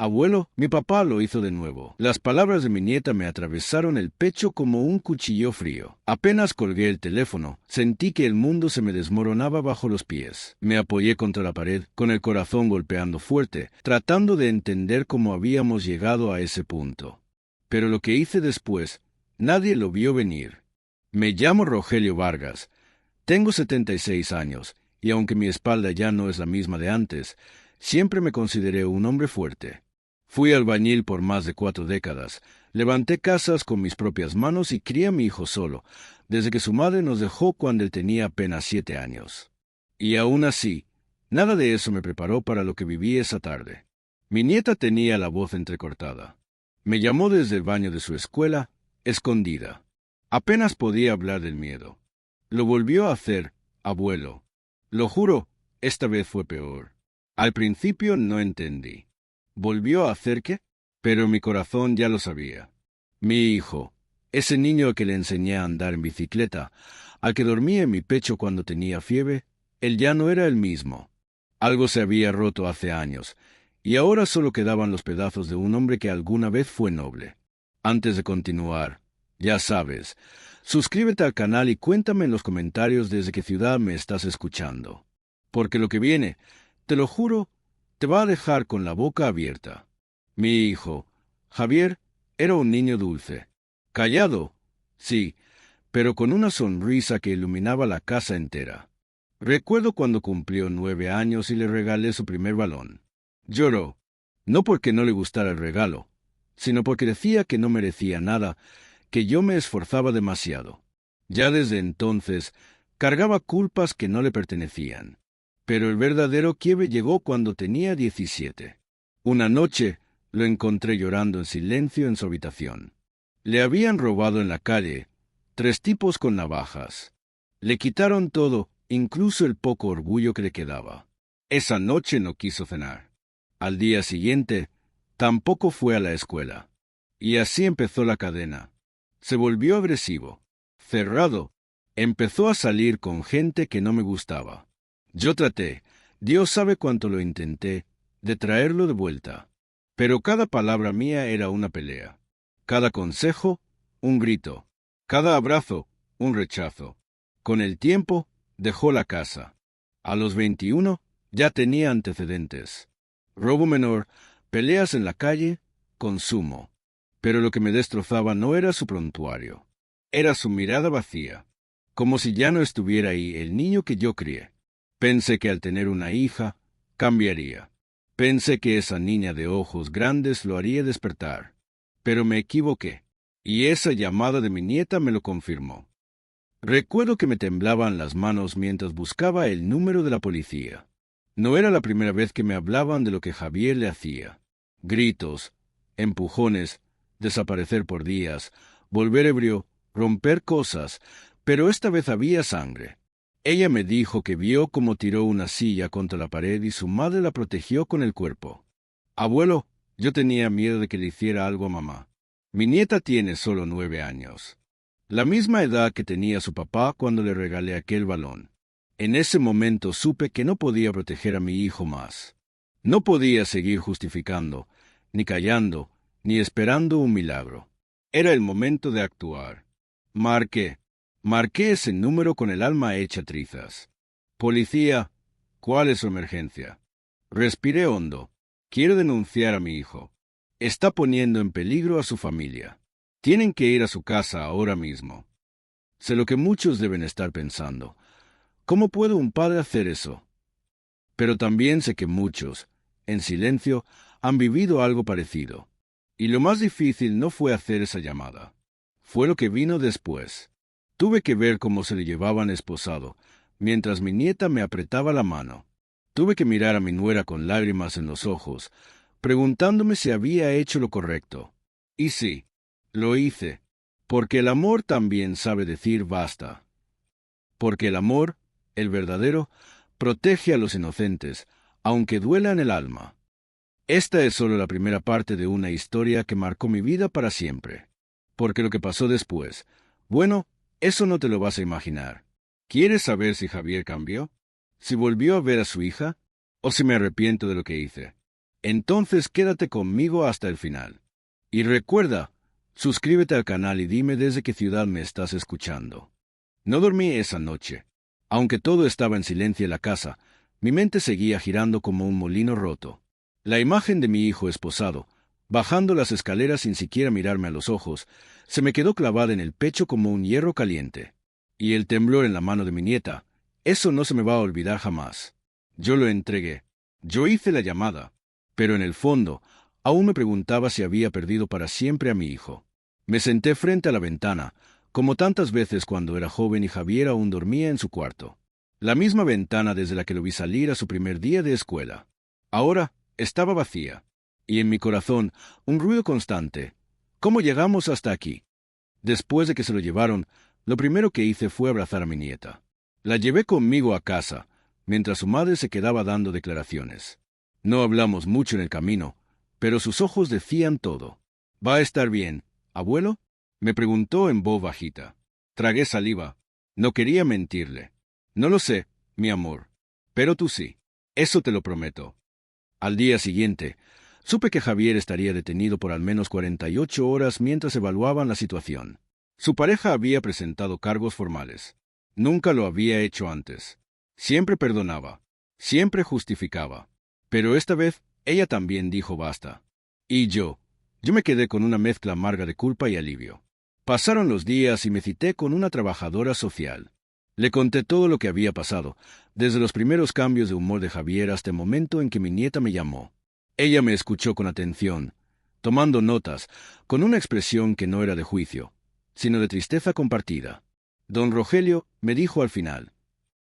Abuelo, mi papá lo hizo de nuevo. Las palabras de mi nieta me atravesaron el pecho como un cuchillo frío. Apenas colgué el teléfono, sentí que el mundo se me desmoronaba bajo los pies. Me apoyé contra la pared, con el corazón golpeando fuerte, tratando de entender cómo habíamos llegado a ese punto. Pero lo que hice después, nadie lo vio venir. Me llamo Rogelio Vargas. Tengo 76 años, y aunque mi espalda ya no es la misma de antes, siempre me consideré un hombre fuerte. Fui albañil por más de 4 décadas, levanté casas con mis propias manos y crié a mi hijo solo, desde que su madre nos dejó cuando él tenía apenas 7 años. Y aún así, nada de eso me preparó para lo que viví esa tarde. Mi nieta tenía la voz entrecortada. Me llamó desde el baño de su escuela, escondida. Apenas podía hablar del miedo. Lo volvió a hacer, abuelo. Lo juro, esta vez fue peor. Al principio no entendí. ¿Volvió a hacer qué? Pero mi corazón ya lo sabía. Mi hijo, ese niño al que le enseñé a andar en bicicleta, al que dormía en mi pecho cuando tenía fiebre, él ya no era el mismo. Algo se había roto hace años, y ahora solo quedaban los pedazos de un hombre que alguna vez fue noble. Antes de continuar, ya sabes, suscríbete al canal y cuéntame en los comentarios desde qué ciudad me estás escuchando. Porque lo que viene, te lo juro, te va a dejar con la boca abierta. Mi hijo, Javier, era un niño dulce. Callado, sí, pero con una sonrisa que iluminaba la casa entera. Recuerdo cuando cumplió 9 años y le regalé su primer balón. Lloró, no porque no le gustara el regalo, sino porque decía que no merecía nada, que yo me esforzaba demasiado. Ya desde entonces, cargaba culpas que no le pertenecían. Pero el verdadero quiebre llegó cuando tenía 17. Una noche lo encontré llorando en silencio en su habitación. Le habían robado en la calle 3 tipos con navajas. Le quitaron todo, incluso el poco orgullo que le quedaba. Esa noche no quiso cenar. Al día siguiente, tampoco fue a la escuela. Y así empezó la cadena. Se volvió agresivo, cerrado, empezó a salir con gente que no me gustaba. Yo traté, Dios sabe cuánto lo intenté, de traerlo de vuelta. Pero cada palabra mía era una pelea. Cada consejo, un grito. Cada abrazo, un rechazo. Con el tiempo, dejó la casa. A los 21, ya tenía antecedentes. Robo menor, peleas en la calle, consumo. Pero lo que me destrozaba no era su prontuario. Era su mirada vacía. Como si ya no estuviera ahí el niño que yo crié. Pensé que al tener una hija, cambiaría. Pensé que esa niña de ojos grandes lo haría despertar. Pero me equivoqué. Y esa llamada de mi nieta me lo confirmó. Recuerdo que me temblaban las manos mientras buscaba el número de la policía. No era la primera vez que me hablaban de lo que Javier le hacía. Gritos, empujones, desaparecer por días, volver ebrio, romper cosas, pero esta vez había sangre. Ella me dijo que vio cómo tiró una silla contra la pared y su madre la protegió con el cuerpo. Abuelo, yo tenía miedo de que le hiciera algo a mamá. Mi nieta tiene solo 9 años. La misma edad que tenía su papá cuando le regalé aquel balón. En ese momento supe que no podía proteger a mi hijo más. No podía seguir justificando, ni callando, ni esperando un milagro. Era el momento de actuar. Marqué ese número con el alma hecha trizas. Policía, ¿cuál es su emergencia? Respiré hondo. Quiero denunciar a mi hijo. Está poniendo en peligro a su familia. Tienen que ir a su casa ahora mismo. Sé lo que muchos deben estar pensando. ¿Cómo puede un padre hacer eso? Pero también sé que muchos, en silencio, han vivido algo parecido. Y lo más difícil no fue hacer esa llamada. Fue lo que vino después. Tuve que ver cómo se le llevaban esposado, mientras mi nieta me apretaba la mano. Tuve que mirar a mi nuera con lágrimas en los ojos, preguntándome si había hecho lo correcto. Y sí, lo hice, porque el amor también sabe decir basta. Porque el amor, el verdadero, protege a los inocentes, aunque duela en el alma. Esta es solo la primera parte de una historia que marcó mi vida para siempre. Porque lo que pasó después, bueno, eso no te lo vas a imaginar. ¿Quieres saber si Javier cambió? ¿Si volvió a ver a su hija? ¿O si me arrepiento de lo que hice? Entonces quédate conmigo hasta el final. Y recuerda, suscríbete al canal y dime desde qué ciudad me estás escuchando. No dormí esa noche. Aunque todo estaba en silencio en la casa, mi mente seguía girando como un molino roto. La imagen de mi hijo esposado, bajando las escaleras sin siquiera mirarme a los ojos, se me quedó clavada en el pecho como un hierro caliente. Y el temblor en la mano de mi nieta, eso no se me va a olvidar jamás. Yo lo entregué. Yo hice la llamada. Pero en el fondo, aún me preguntaba si había perdido para siempre a mi hijo. Me senté frente a la ventana, como tantas veces cuando era joven y Javier aún dormía en su cuarto. La misma ventana desde la que lo vi salir a su primer día de escuela. Ahora estaba vacía. Y en mi corazón, un ruido constante. ¿Cómo llegamos hasta aquí? Después de que se lo llevaron, lo primero que hice fue abrazar a mi nieta. La llevé conmigo a casa, mientras su madre se quedaba dando declaraciones. No hablamos mucho en el camino, pero sus ojos decían todo. ¿Va a estar bien, abuelo?, me preguntó en voz bajita. Tragué saliva. No quería mentirle. No lo sé, mi amor. Pero tú sí. Eso te lo prometo. Al día siguiente, supe que Javier estaría detenido por al menos 48 horas mientras evaluaban la situación. Su pareja había presentado cargos formales. Nunca lo había hecho antes. Siempre perdonaba. Siempre justificaba. Pero esta vez, ella también dijo basta. Y yo me quedé con una mezcla amarga de culpa y alivio. Pasaron los días y me cité con una trabajadora social. Le conté todo lo que había pasado, desde los primeros cambios de humor de Javier hasta el momento en que mi nieta me llamó. Ella me escuchó con atención, tomando notas, con una expresión que no era de juicio, sino de tristeza compartida. Don Rogelio me dijo al final: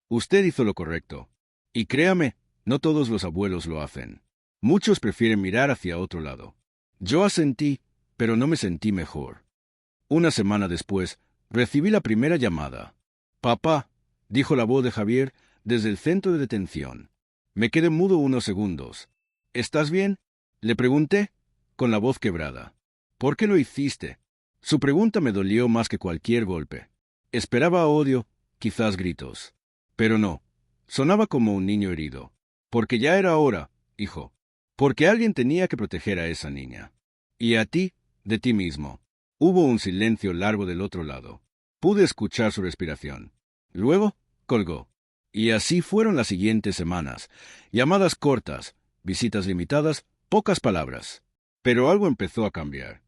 «Usted hizo lo correcto. Y créame, no todos los abuelos lo hacen. Muchos prefieren mirar hacia otro lado». Yo asentí, pero no me sentí mejor. Una semana después, recibí la primera llamada. «Papá», dijo la voz de Javier desde el centro de detención. Me quedé mudo unos segundos. «¿Estás bien?», le pregunté, con la voz quebrada. «¿Por qué lo hiciste?». Su pregunta me dolió más que cualquier golpe. Esperaba odio, quizás gritos. Pero no. Sonaba como un niño herido. «Porque ya era hora, hijo. Porque alguien tenía que proteger a esa niña. Y a ti, de ti mismo». Hubo un silencio largo del otro lado. Pude escuchar su respiración. Luego, colgó. Y así fueron las siguientes semanas. Llamadas cortas, visitas limitadas, pocas palabras. Pero algo empezó a cambiar.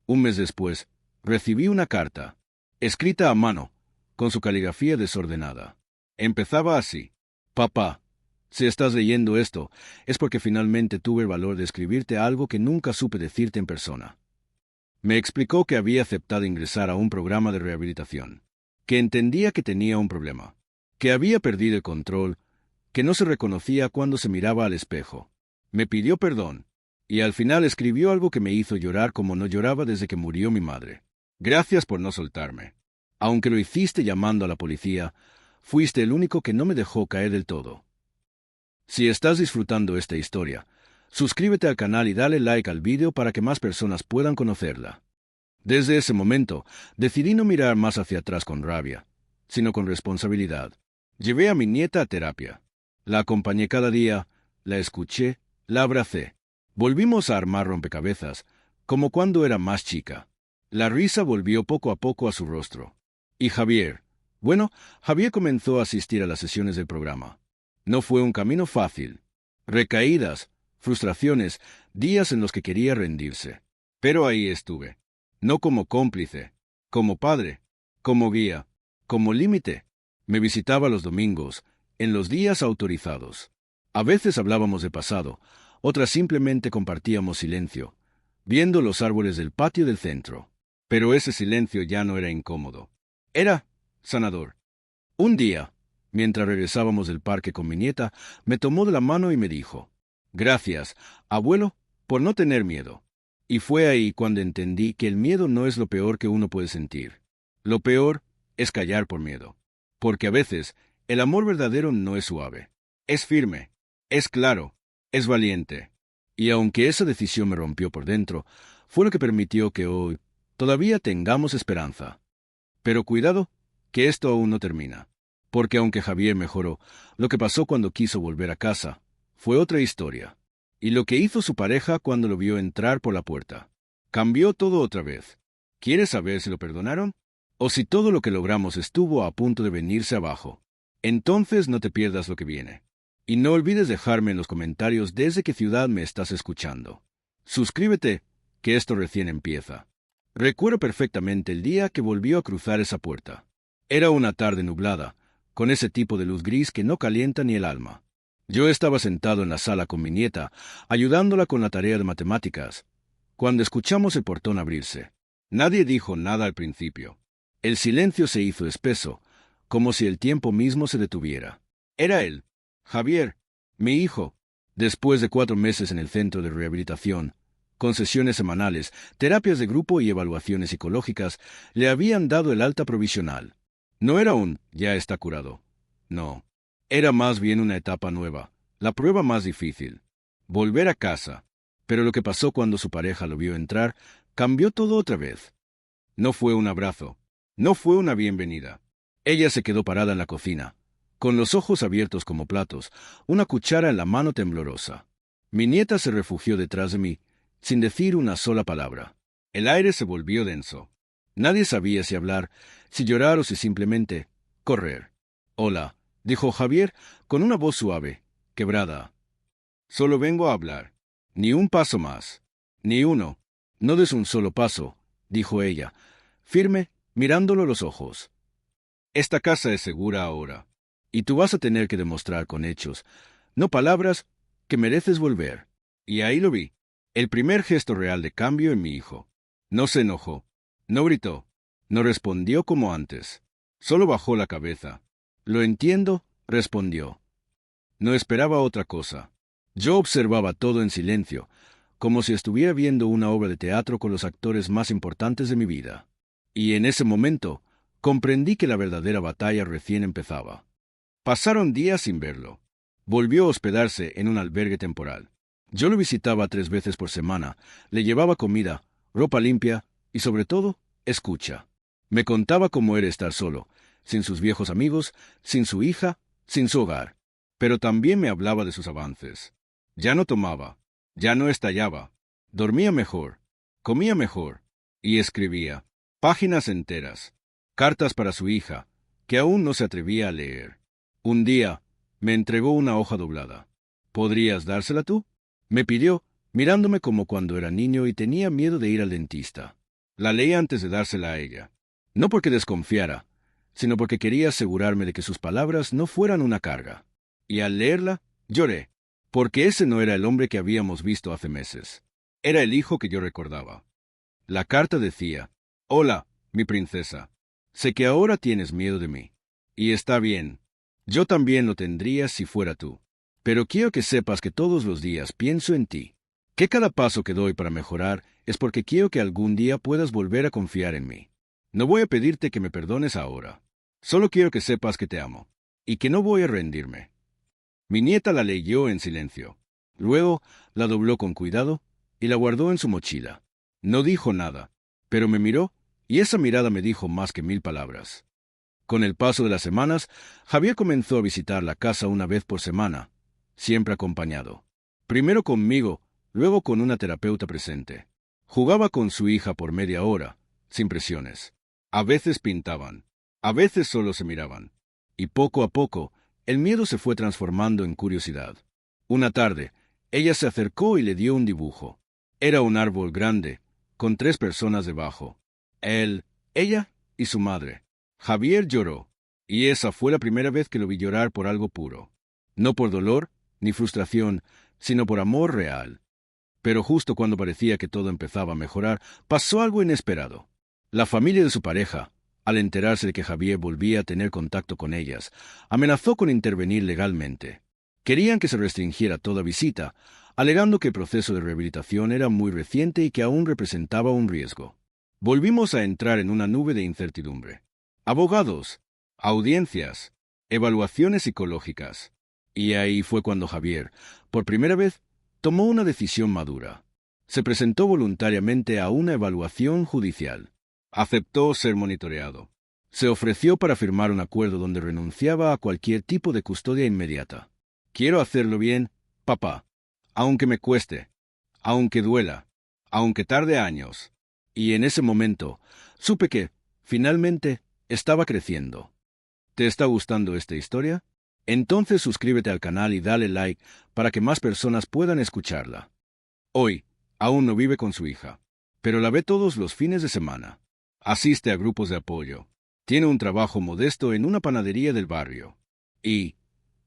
Un mes después, recibí una carta, escrita a mano, con su caligrafía desordenada. Empezaba así: «Papá, si estás leyendo esto, es porque finalmente tuve el valor de escribirte algo que nunca supe decirte en persona». Me explicó que había aceptado ingresar a un programa de rehabilitación, que entendía que tenía un problema, que había perdido el control, que no se reconocía cuando se miraba al espejo. Me pidió perdón, y al final escribió algo que me hizo llorar como no lloraba desde que murió mi madre. «Gracias por no soltarme. Aunque lo hiciste llamando a la policía, fuiste el único que no me dejó caer del todo». Si estás disfrutando esta historia, suscríbete al canal y dale like al vídeo para que más personas puedan conocerla. Desde ese momento, decidí no mirar más hacia atrás con rabia, sino con responsabilidad. Llevé a mi nieta a terapia. La acompañé cada día, la escuché, la abracé. Volvimos a armar rompecabezas, como cuando era más chica. La risa volvió poco a poco a su rostro. Y Javier comenzó a asistir a las sesiones del programa. No fue un camino fácil. Recaídas, frustraciones, días en los que quería rendirse. Pero ahí estuve. No como cómplice, como padre, como guía, como límite. Me visitaba los domingos, en los días autorizados. A veces hablábamos de pasado, otras simplemente compartíamos silencio, viendo los árboles del patio del centro. Pero ese silencio ya no era incómodo. Era sanador. Un día, mientras regresábamos del parque con mi nieta, me tomó de la mano y me dijo: «Gracias, abuelo, por no tener miedo». Y fue ahí cuando entendí que el miedo no es lo peor que uno puede sentir. Lo peor es callar por miedo. Porque a veces, el amor verdadero no es suave. Es firme, es claro, es valiente. Y aunque esa decisión me rompió por dentro, fue lo que permitió que hoy todavía tengamos esperanza. Pero cuidado, que esto aún no termina. Porque aunque Javier mejoró, lo que pasó cuando quiso volver a casa fue otra historia. Y lo que hizo su pareja cuando lo vio entrar por la puerta. Cambió todo otra vez. ¿Quieres saber si lo perdonaron? ¿O si todo lo que logramos estuvo a punto de venirse abajo? Entonces no te pierdas lo que viene. Y no olvides dejarme en los comentarios desde qué ciudad me estás escuchando. Suscríbete, que esto recién empieza. Recuerdo perfectamente el día que volvió a cruzar esa puerta. Era una tarde nublada, con ese tipo de luz gris que no calienta ni el alma. Yo estaba sentado en la sala con mi nieta, ayudándola con la tarea de matemáticas, cuando escuchamos el portón abrirse. Nadie dijo nada al principio. El silencio se hizo espeso, como si el tiempo mismo se detuviera. Era él, Javier, mi hijo. Después de 4 meses en el centro de rehabilitación, con sesiones semanales, terapias de grupo y evaluaciones psicológicas, le habían dado el alta provisional. No era un «ya está curado». No. Era más bien una etapa nueva, la prueba más difícil. Volver a casa. Pero lo que pasó cuando su pareja lo vio entrar, cambió todo otra vez. No fue un abrazo. No fue una bienvenida. Ella se quedó parada en la cocina, con los ojos abiertos como platos, una cuchara en la mano temblorosa. Mi nieta se refugió detrás de mí, sin decir una sola palabra. El aire se volvió denso. Nadie sabía si hablar, si llorar o si simplemente correr. «Hola», dijo Javier con una voz suave, quebrada. «Solo vengo a hablar. Ni un paso más. Ni uno. No des un solo paso», dijo ella, firme, mirándolo a los ojos. «Esta casa es segura ahora. Y tú vas a tener que demostrar con hechos, no palabras, que mereces volver». Y ahí lo vi. El primer gesto real de cambio en mi hijo. No se enojó. No gritó. No respondió como antes. Solo bajó la cabeza. «Lo entiendo», respondió. No esperaba otra cosa. Yo observaba todo en silencio, como si estuviera viendo una obra de teatro con los actores más importantes de mi vida. Y en ese momento, comprendí que la verdadera batalla recién empezaba. Pasaron días sin verlo. Volvió a hospedarse en un albergue temporal. Yo lo visitaba 3 veces por semana, le llevaba comida, ropa limpia y, sobre todo, escucha. Me contaba cómo era estar solo, sin sus viejos amigos, sin su hija, sin su hogar. Pero también me hablaba de sus avances. Ya no tomaba, ya no estallaba, dormía mejor, comía mejor y escribía páginas enteras, cartas para su hija, que aún no se atrevía a leer. Un día me entregó una hoja doblada. «¿Podrías dársela tú?», me pidió, mirándome como cuando era niño y tenía miedo de ir al dentista. La leí antes de dársela a ella. No porque desconfiara, sino porque quería asegurarme de que sus palabras no fueran una carga. Y al leerla, lloré, porque ese no era el hombre que habíamos visto hace meses. Era el hijo que yo recordaba. La carta decía: «Hola, mi princesa. Sé que ahora tienes miedo de mí. Y está bien. Yo también lo tendría si fuera tú. Pero quiero que sepas que todos los días pienso en ti. Que cada paso que doy para mejorar es porque quiero que algún día puedas volver a confiar en mí. No voy a pedirte que me perdones ahora. Solo quiero que sepas que te amo. Y que no voy a rendirme». Mi nieta la leyó en silencio. Luego la dobló con cuidado y la guardó en su mochila. No dijo nada, pero me miró, y esa mirada me dijo más que 1000 palabras. Con el paso de las semanas, Javier comenzó a visitar la casa una vez por semana, siempre acompañado. Primero conmigo, luego con una terapeuta presente. Jugaba con su hija por media hora, sin presiones. A veces pintaban, a veces solo se miraban. Y poco a poco, el miedo se fue transformando en curiosidad. Una tarde, ella se acercó y le dio un dibujo. Era un árbol grande, con 3 personas debajo. Él, ella y su madre. Javier lloró, y esa fue la primera vez que lo vi llorar por algo puro. No por dolor ni frustración, sino por amor real. Pero justo cuando parecía que todo empezaba a mejorar, pasó algo inesperado. La familia de su pareja, al enterarse de que Javier volvía a tener contacto con ellas, amenazó con intervenir legalmente. Querían que se restringiera toda visita, alegando que el proceso de rehabilitación era muy reciente y que aún representaba un riesgo. Volvimos a entrar en una nube de incertidumbre. Abogados, audiencias, evaluaciones psicológicas. Y ahí fue cuando Javier, por primera vez, tomó una decisión madura. Se presentó voluntariamente a una evaluación judicial. Aceptó ser monitoreado. Se ofreció para firmar un acuerdo donde renunciaba a cualquier tipo de custodia inmediata. «Quiero hacerlo bien, papá», aunque me cueste, aunque duela, aunque tarde años. Y en ese momento, supe que, finalmente, estaba creciendo. ¿Te está gustando esta historia? Entonces suscríbete al canal y dale like para que más personas puedan escucharla. Hoy, aún no vive con su hija, pero la ve todos los fines de semana. Asiste a grupos de apoyo. Tiene un trabajo modesto en una panadería del barrio. Y,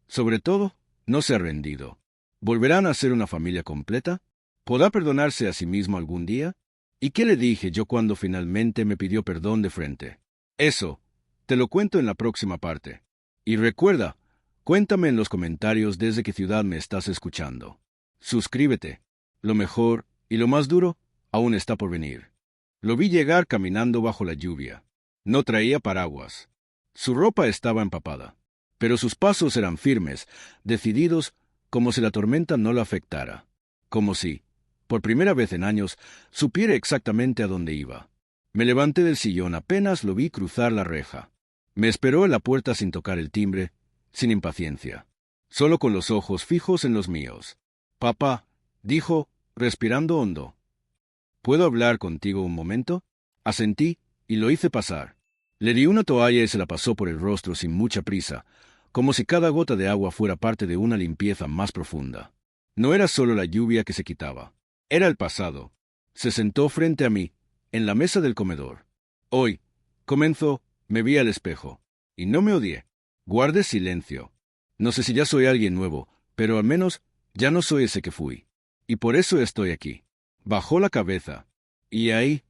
sobre todo, no se ha rendido. ¿Volverán a ser una familia completa? ¿Podrá perdonarse a sí mismo algún día? ¿Y qué le dije yo cuando finalmente me pidió perdón de frente? Eso, te lo cuento en la próxima parte. Y recuerda, cuéntame en los comentarios desde qué ciudad me estás escuchando. Suscríbete. Lo mejor y lo más duro aún está por venir. Lo vi llegar caminando bajo la lluvia. No traía paraguas. Su ropa estaba empapada, pero sus pasos eran firmes, decididos, como si la tormenta no lo afectara. Como si, por primera vez en años, supiera exactamente a dónde iba. Me levanté del sillón apenas lo vi cruzar la reja. Me esperó en la puerta sin tocar el timbre, sin impaciencia, solo con los ojos fijos en los míos. «Papá», dijo, respirando hondo. «¿Puedo hablar contigo un momento?» Asentí y lo hice pasar. Le di una toalla y se la pasó por el rostro sin mucha prisa, como si cada gota de agua fuera parte de una limpieza más profunda. No era solo la lluvia que se quitaba, era el pasado. Se sentó frente a mí, en la mesa del comedor. Hoy, comenzó, me vi al espejo, y no me odié. Guardé silencio. No sé si ya soy alguien nuevo, pero al menos ya no soy ese que fui. Y por eso estoy aquí. Bajó la cabeza. Y ahí,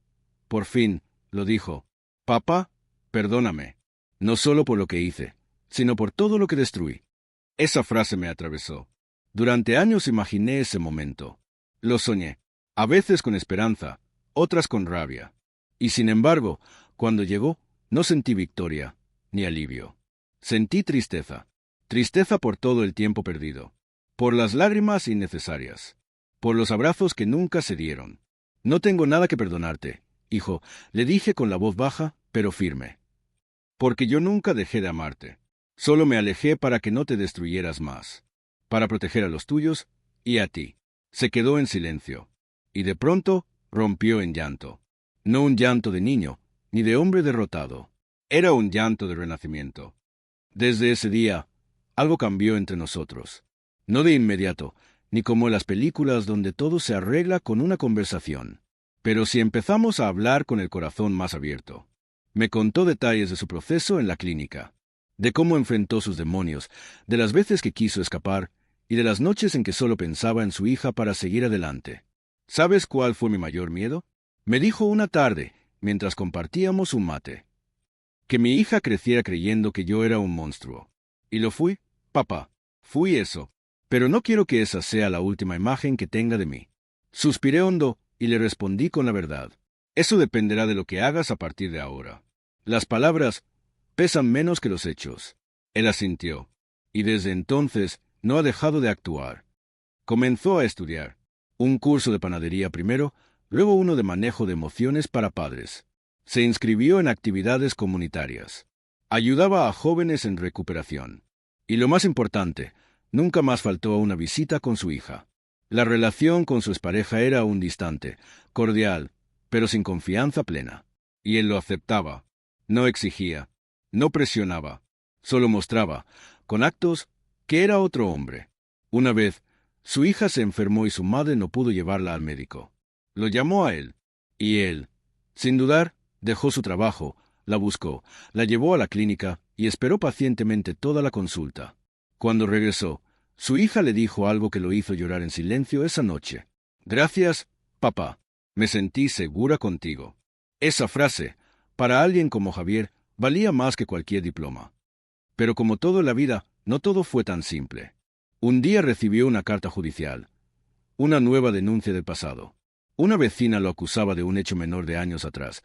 por fin, lo dijo. «Papá, perdóname. No solo por lo que hice, sino por todo lo que destruí». Esa frase me atravesó. Durante años imaginé ese momento. Lo soñé, a veces con esperanza, otras con rabia. Y sin embargo, cuando llegó, no sentí victoria, ni alivio. Sentí tristeza. Tristeza por todo el tiempo perdido. Por las lágrimas innecesarias. Por los abrazos que nunca se dieron. «No tengo nada que perdonarte, hijo», le dije con la voz baja, pero firme. «Porque yo nunca dejé de amarte. Solo me alejé para que no te destruyeras más. Para proteger a los tuyos y a ti». Se quedó en silencio. Y de pronto rompió en llanto. No un llanto de niño, ni de hombre derrotado. Era un llanto de renacimiento. Desde ese día, algo cambió entre nosotros. No de inmediato, ni como en las películas donde todo se arregla con una conversación. Pero sí empezamos a hablar con el corazón más abierto. Me contó detalles de su proceso en la clínica, de cómo enfrentó sus demonios, de las veces que quiso escapar y de las noches en que solo pensaba en su hija para seguir adelante. ¿Sabes cuál fue mi mayor miedo? Me dijo una tarde, mientras compartíamos un mate. Que mi hija creciera creyendo que yo era un monstruo. Y lo fui, papá. Fui eso. Pero no quiero que esa sea la última imagen que tenga de mí. Suspiré hondo y le respondí con la verdad. Eso dependerá de lo que hagas a partir de ahora. Las palabras pesan menos que los hechos. Él asintió. Y desde entonces no ha dejado de actuar. Comenzó a estudiar. Un curso de panadería primero, luego uno de manejo de emociones para padres. Se inscribió en actividades comunitarias. Ayudaba a jóvenes en recuperación. Y lo más importante, nunca más faltó a una visita con su hija. La relación con su expareja era aún distante, cordial, pero sin confianza plena. Y él lo aceptaba. No exigía, no presionaba, solo mostraba, con actos, que era otro hombre. Una vez, su hija se enfermó y su madre no pudo llevarla al médico. Lo llamó a él, y él, sin dudar, dejó su trabajo, la buscó, la llevó a la clínica y esperó pacientemente toda la consulta. Cuando regresó, su hija le dijo algo que lo hizo llorar en silencio esa noche. «Gracias, papá. Me sentí segura contigo». Esa frase, para alguien como Javier, valía más que cualquier diploma. Pero como todo en la vida, no todo fue tan simple. Un día recibió una carta judicial. Una nueva denuncia del pasado. Una vecina lo acusaba de un hecho menor de años atrás,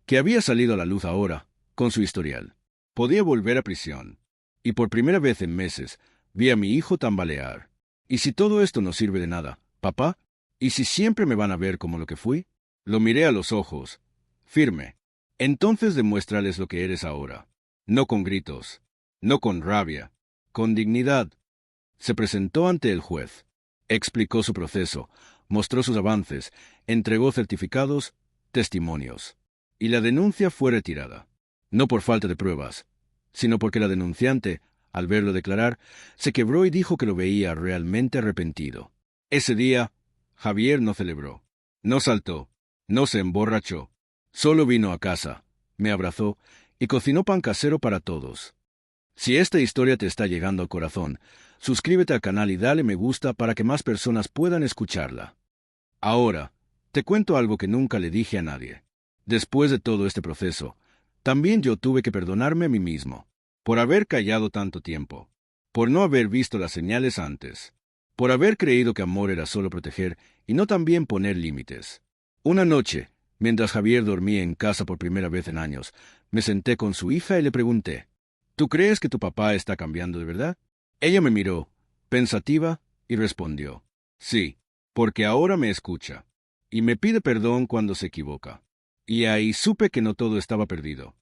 que había salido a la luz ahora, con su historial. Podía volver a prisión. Y por primera vez en meses, vi a mi hijo tambalear. ¿Y si todo esto no sirve de nada, papá? ¿Y si siempre me van a ver como lo que fui? Lo miré a los ojos, firme. Entonces demuéstrales lo que eres ahora. No con gritos, no con rabia, con dignidad. Se presentó ante el juez. Explicó su proceso, mostró sus avances, entregó certificados, testimonios. Y la denuncia fue retirada. No por falta de pruebas, sino porque la denunciante, al verlo declarar, se quebró y dijo que lo veía realmente arrepentido. Ese día, Javier no celebró, no saltó, no se emborrachó. Solo vino a casa, me abrazó y cocinó pan casero para todos. Si esta historia te está llegando al corazón, suscríbete al canal y dale me gusta para que más personas puedan escucharla. Ahora, te cuento algo que nunca le dije a nadie. Después de todo este proceso, también yo tuve que perdonarme a mí mismo, por haber callado tanto tiempo, por no haber visto las señales antes, por haber creído que amor era solo proteger y no también poner límites. Una noche, mientras Javier dormía en casa por primera vez en años, me senté con su hija y le pregunté, ¿tú crees que tu papá está cambiando de verdad? Ella me miró, pensativa, y respondió, sí, porque ahora me escucha, y me pide perdón cuando se equivoca. Y ahí supe que no todo estaba perdido.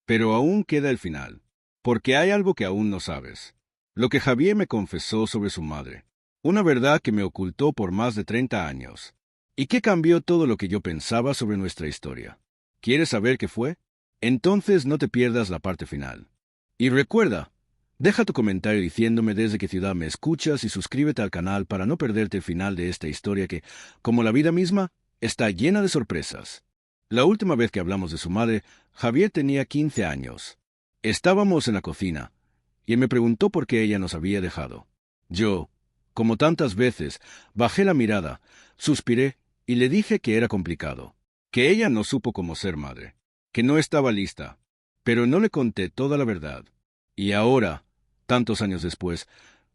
Pero aún queda el final, porque hay algo que aún no sabes. Lo que Javier me confesó sobre su madre, una verdad que me ocultó por más de 30 años, y que cambió todo lo que yo pensaba sobre nuestra historia. ¿Quieres saber qué fue? Entonces no te pierdas la parte final. Y recuerda, deja tu comentario diciéndome desde qué ciudad me escuchas y suscríbete al canal para no perderte el final de esta historia que, como la vida misma, está llena de sorpresas. La última vez que hablamos de su madre, Javier tenía 15 años. Estábamos en la cocina, y él me preguntó por qué ella nos había dejado. Yo, como tantas veces, bajé la mirada, suspiré y le dije que era complicado, que ella no supo cómo ser madre, que no estaba lista, pero no le conté toda la verdad. Y ahora, tantos años después,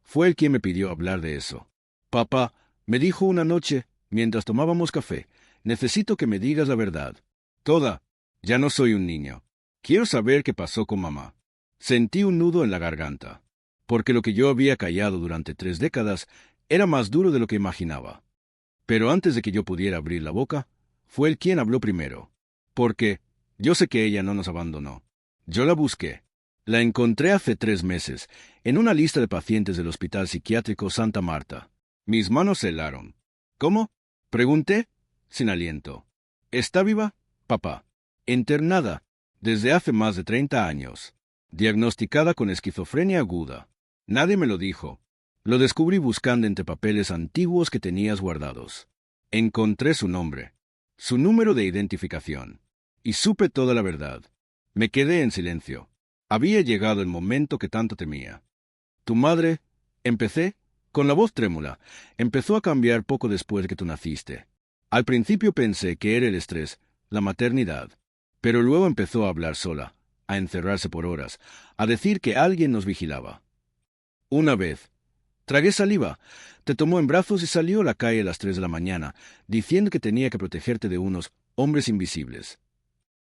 fue él quien me pidió hablar de eso. Papá, me dijo una noche, mientras tomábamos café, necesito que me digas la verdad. Toda. Ya no soy un niño. Quiero saber qué pasó con mamá. Sentí un nudo en la garganta, porque lo que yo había callado durante 3 décadas era más duro de lo que imaginaba. Pero antes de que yo pudiera abrir la boca, fue él quien habló primero. Porque yo sé que ella no nos abandonó. Yo la busqué. La encontré hace 3 meses, en una lista de pacientes del Hospital Psiquiátrico Santa Marta. Mis manos se helaron. ¿Cómo? Pregunté, sin aliento. ¿Está viva, papá? Internada, desde hace más de 30 años. Diagnosticada con esquizofrenia aguda. Nadie me lo dijo. Lo descubrí buscando entre papeles antiguos que tenías guardados. Encontré su nombre, su número de identificación, y supe toda la verdad. Me quedé en silencio. Había llegado el momento que tanto temía. Tu madre, empecé, con la voz trémula, empezó a cambiar poco después de que tú naciste. Al principio pensé que era el estrés, la maternidad, pero luego empezó a hablar sola, a encerrarse por horas, a decir que alguien nos vigilaba. Una vez, tragué saliva, te tomó en brazos y salió a la calle a las 3 de la mañana, diciendo que tenía que protegerte de unos hombres invisibles.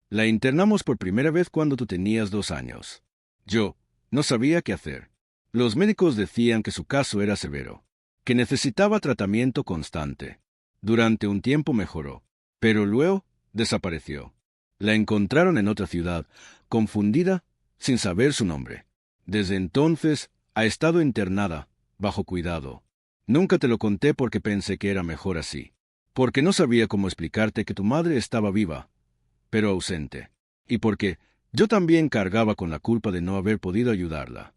La internamos por primera vez cuando tú tenías 2 años. Yo no sabía qué hacer. Los médicos decían que su caso era severo, que necesitaba tratamiento constante. Durante un tiempo mejoró, pero luego desapareció. La encontraron en otra ciudad, confundida, sin saber su nombre. Desde entonces ha estado internada, bajo cuidado. Nunca te lo conté porque pensé que era mejor así, porque no sabía cómo explicarte que tu madre estaba viva, pero ausente, y porque yo también cargaba con la culpa de no haber podido ayudarla.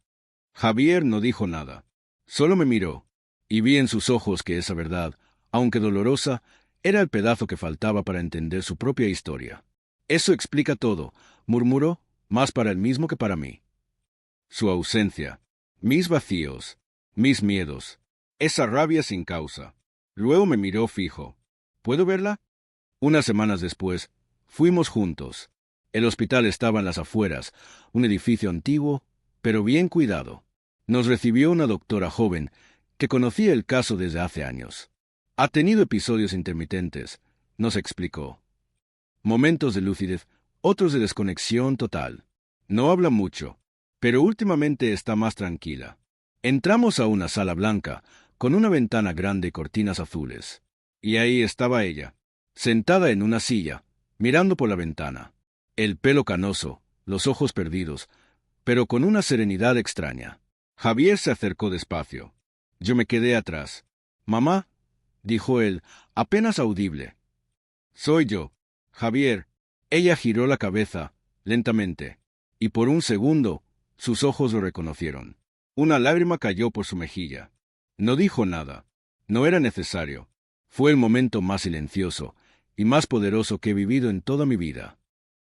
Javier no dijo nada, solo me miró, y vi en sus ojos que esa verdad, aunque dolorosa, era el pedazo que faltaba para entender su propia historia. Eso explica todo, murmuró, más para él mismo que para mí. Su ausencia, mis vacíos, mis miedos, esa rabia sin causa. Luego me miró fijo. ¿Puedo verla? Unas semanas después, fuimos juntos. El hospital estaba en las afueras, un edificio antiguo, pero bien cuidado. Nos recibió una doctora joven que conocía el caso desde hace años. Ha tenido episodios intermitentes, nos explicó. Momentos de lucidez, otros de desconexión total. No habla mucho, pero últimamente está más tranquila. Entramos a una sala blanca, con una ventana grande y cortinas azules. Y ahí estaba ella, sentada en una silla, mirando por la ventana. El pelo canoso, los ojos perdidos, pero con una serenidad extraña. Javier se acercó despacio. Yo me quedé atrás, Mamá, dijo él, apenas audible. Soy yo, Javier. Ella giró la cabeza, lentamente, y por un segundo, sus ojos lo reconocieron. Una lágrima cayó por su mejilla. No dijo nada. No era necesario. Fue el momento más silencioso y más poderoso que he vivido en toda mi vida.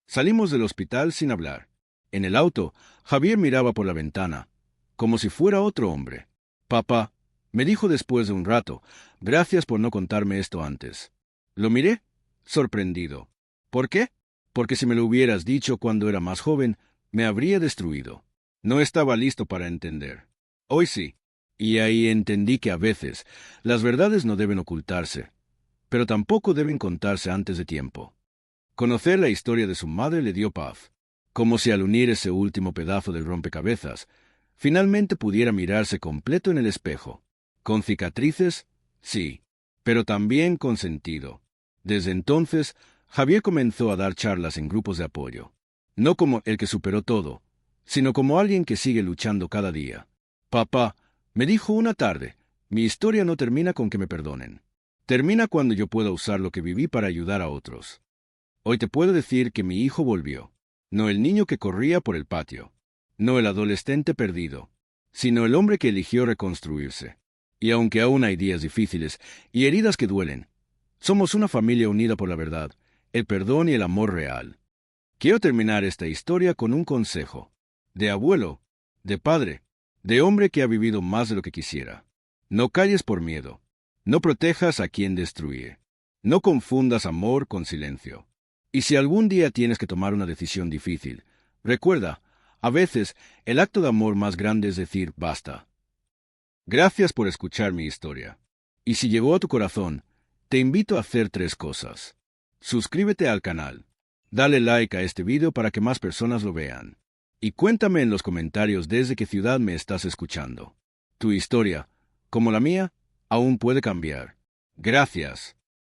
Salimos del hospital sin hablar. En el auto, Javier miraba por la ventana, como si fuera otro hombre. Papá, me dijo después de un rato, gracias por no contarme esto antes. Lo miré, sorprendido. ¿Por qué? Porque si me lo hubieras dicho cuando era más joven, me habría destruido. No estaba listo para entender. Hoy sí. Y ahí entendí que a veces las verdades no deben ocultarse, pero tampoco deben contarse antes de tiempo. Conocer la historia de su madre le dio paz, como si al unir ese último pedazo del rompecabezas, finalmente pudiera mirarse completo en el espejo. Con cicatrices, sí, pero también con sentido. Desde entonces, Javier comenzó a dar charlas en grupos de apoyo. No como el que superó todo, sino como alguien que sigue luchando cada día. Papá, me dijo una tarde, mi historia no termina con que me perdonen. Termina cuando yo pueda usar lo que viví para ayudar a otros. Hoy te puedo decir que mi hijo volvió. No el niño que corría por el patio. No el adolescente perdido, sino el hombre que eligió reconstruirse. Y aunque aún hay días difíciles y heridas que duelen, somos una familia unida por la verdad, el perdón y el amor real. Quiero terminar esta historia con un consejo. De abuelo, de padre, de hombre que ha vivido más de lo que quisiera. No calles por miedo. No protejas a quien destruye. No confundas amor con silencio. Y si algún día tienes que tomar una decisión difícil, recuerda, a veces el acto de amor más grande es decir basta. Gracias por escuchar mi historia. Y si llegó a tu corazón, te invito a hacer 3 cosas. Suscríbete al canal. Dale like a este video para que más personas lo vean. Y cuéntame en los comentarios desde qué ciudad me estás escuchando. Tu historia, como la mía, aún puede cambiar. Gracias.